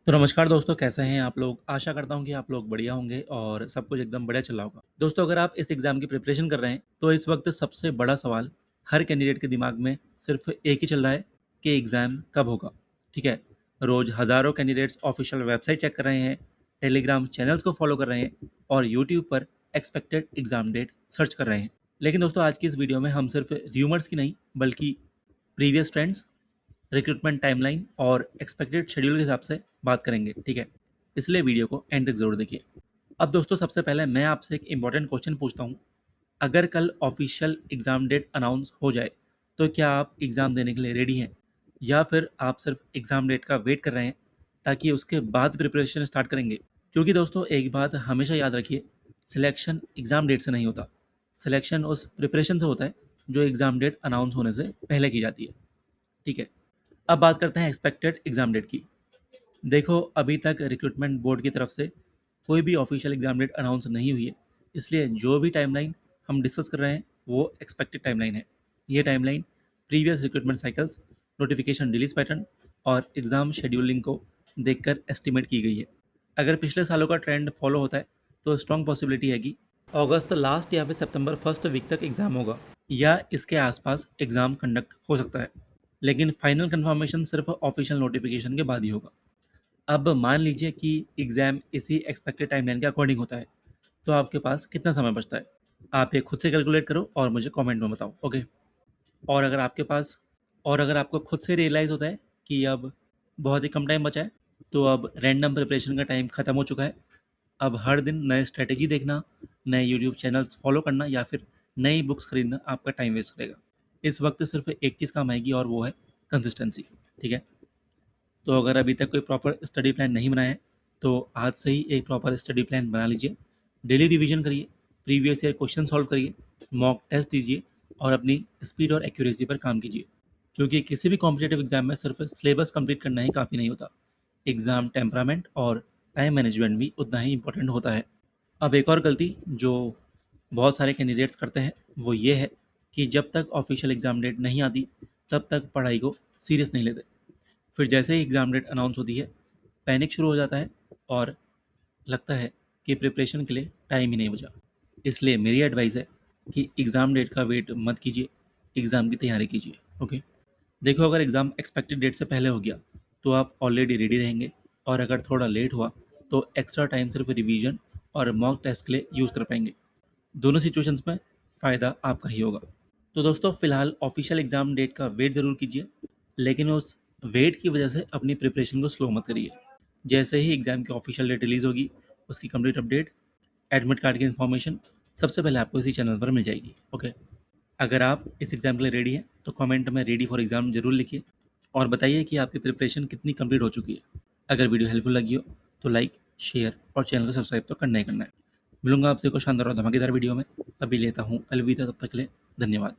तो नमस्कार दोस्तों, कैसे हैं आप लोग? आशा करता हूँ कि आप लोग बढ़िया होंगे और सब कुछ एकदम बढ़िया चल रहा होगा। दोस्तों, अगर आप इस एग्ज़ाम की प्रिपरेशन कर रहे हैं, तो इस वक्त सबसे बड़ा सवाल हर कैंडिडेट के दिमाग में सिर्फ एक ही चल रहा है कि एग्ज़ाम कब होगा। ठीक है? रोज़ हज़ारों कैंडिडेट्स ऑफिशियल वेबसाइट चेक कर रहे हैं, टेलीग्राम चैनल्स को फॉलो कर रहे हैं और यूट्यूब पर एक्सपेक्टेड एग्ज़ाम डेट सर्च कर रहे हैं। लेकिन दोस्तों, आज की इस वीडियो में हम सिर्फ र्यूमर्स की नहीं, बल्कि प्रीवियस ट्रेंड्स, रिक्रूटमेंट टाइमलाइन और एक्सपेक्टेड शेड्यूल के हिसाब से बात करेंगे। ठीक है, इसलिए वीडियो को एंड तक जरूर देखिए। अब दोस्तों, सबसे पहले मैं आपसे एक इंपॉर्टेंट क्वेश्चन पूछता हूँ। अगर कल ऑफिशियल एग्जाम डेट अनाउंस हो जाए, तो क्या आप एग्ज़ाम देने के लिए रेडी हैं, या फिर आप सिर्फ एग्ज़ाम डेट का वेट कर रहे हैं ताकि उसके बाद प्रिपरेशन स्टार्ट करेंगे? क्योंकि दोस्तों, एक बात हमेशा याद रखिए, सिलेक्शन एग्ज़ाम डेट से नहीं होता। सिलेक्शन उस प्रिपरेशन से होता है जो एग्ज़ाम डेट अनाउंस होने से पहले की जाती है। ठीक है, अब बात करते हैं एक्सपेक्टेड एग्ज़ाम डेट की। देखो, अभी तक रिक्रूटमेंट बोर्ड की तरफ से कोई भी ऑफिशियल एग्ज़ाम डेट अनाउंस नहीं हुई है, इसलिए जो भी टाइमलाइन हम डिस्कस कर रहे हैं वो एक्सपेक्टेड टाइमलाइन है। ये timeline previous recruitment cycles, notification release pattern और एग्ज़ाम शेड्यूलिंग को देखकर एस्टिमेट की गई है। अगर पिछले सालों का ट्रेंड फॉलो होता है, तो स्ट्रॉन्ग पॉसिबिलिटी है कि अगस्त लास्ट या फिर सितंबर फर्स्ट वीक तक एग्ज़ाम होगा, या इसके आसपास एग्ज़ाम कंडक्ट हो सकता है। लेकिन फाइनल कंफर्मेशन सिर्फ ऑफिशियल नोटिफिकेशन के बाद ही होगा। अब मान लीजिए कि एग्ज़ाम इसी एक्सपेक्टेड टाइमलाइन के अकॉर्डिंग होता है, तो आपके पास कितना समय बचता है? आप ये खुद से कैलकुलेट करो और मुझे कमेंट में बताओ, ओके? और अगर आपके पास और अगर आपको खुद से रियलाइज़ होता है कि अब बहुत ही कम टाइम बचा है, तो अब रैंडम प्रिपरेशन का टाइम ख़त्म हो चुका है। अब हर दिन नए स्ट्रैटेजी देखना, नए यूट्यूब चैनल्स फॉलो करना या फिर नई बुक्स खरीदना आपका टाइम वेस्ट करेगा। इस वक्त सिर्फ एक चीज़ काम आएगी और वो है कंसिस्टेंसी। ठीक है? तो अगर अभी तक कोई प्रॉपर स्टडी प्लान नहीं बनाया है, तो आज से ही एक प्रॉपर स्टडी प्लान बना लीजिए। डेली रिवीजन करिए, प्रीवियस ईयर क्वेश्चन सॉल्व करिए, मॉक टेस्ट दीजिए और अपनी स्पीड और एक्यूरेसी पर काम कीजिए। क्योंकि किसी भी कॉम्पिटेटिव एग्जाम में सिर्फ सिलेबस कंप्लीट करना ही काफ़ी नहीं होता। एग्ज़ाम टेम्परामेंट और टाइम मैनेजमेंट भी उतना ही इंपॉर्टेंट होता है। अब एक और गलती जो बहुत सारे कैंडिडेट्स करते हैं, वो ये है कि जब तक ऑफिशियल एग्ज़ाम डेट नहीं आती, तब तक पढ़ाई को सीरियस नहीं लेते। फिर जैसे ही एग्ज़ाम डेट अनाउंस होती है, पैनिक शुरू हो जाता है और लगता है कि प्रिपरेशन के लिए टाइम ही नहीं बचा। इसलिए मेरी एडवाइस है कि एग्ज़ाम डेट का वेट मत कीजिए, एग्ज़ाम की तैयारी कीजिए। ओके? देखो, अगर एग्ज़ाम एक्सपेक्टेड डेट से पहले हो गया, तो आप ऑलरेडी रेडी रहेंगे, और अगर थोड़ा लेट हुआ, तो एक्स्ट्रा टाइम सिर्फ रिवीजन और मॉक टेस्ट के लिए यूज़ कर पाएंगे। दोनों सिचुएशंस में फ़ायदा आपका ही होगा। तो दोस्तों, फ़िलहाल ऑफिशियल एग्ज़ाम डेट का वेट ज़रूर कीजिए, लेकिन उस वेट की वजह से अपनी प्रिपरेशन को स्लो मत करिए। जैसे ही एग्ज़ाम की ऑफिशियल डेट रिलीज़ होगी, उसकी कंप्लीट अपडेट, एडमिट कार्ड की इन्फॉर्मेशन सबसे पहले आपको इसी चैनल पर मिल जाएगी। ओके? अगर आप इस एग्ज़ाम के लिए रेडी हैं, तो कमेंट में रेडी फॉर एग्ज़ाम ज़रूर लिखिए और बताइए कि आपकी प्रिपरेशन कितनी कंप्लीट हो चुकी है। अगर वीडियो हेल्पफुल लगी हो, तो लाइक, शेयर और चैनल को सब्सक्राइब तो करना ही करना है। मिलूंगा आपसे कुछ शानदार और धमाकेदार वीडियो में। अभी लेता हूँ अलविदा, तब तक के लिए धन्यवाद।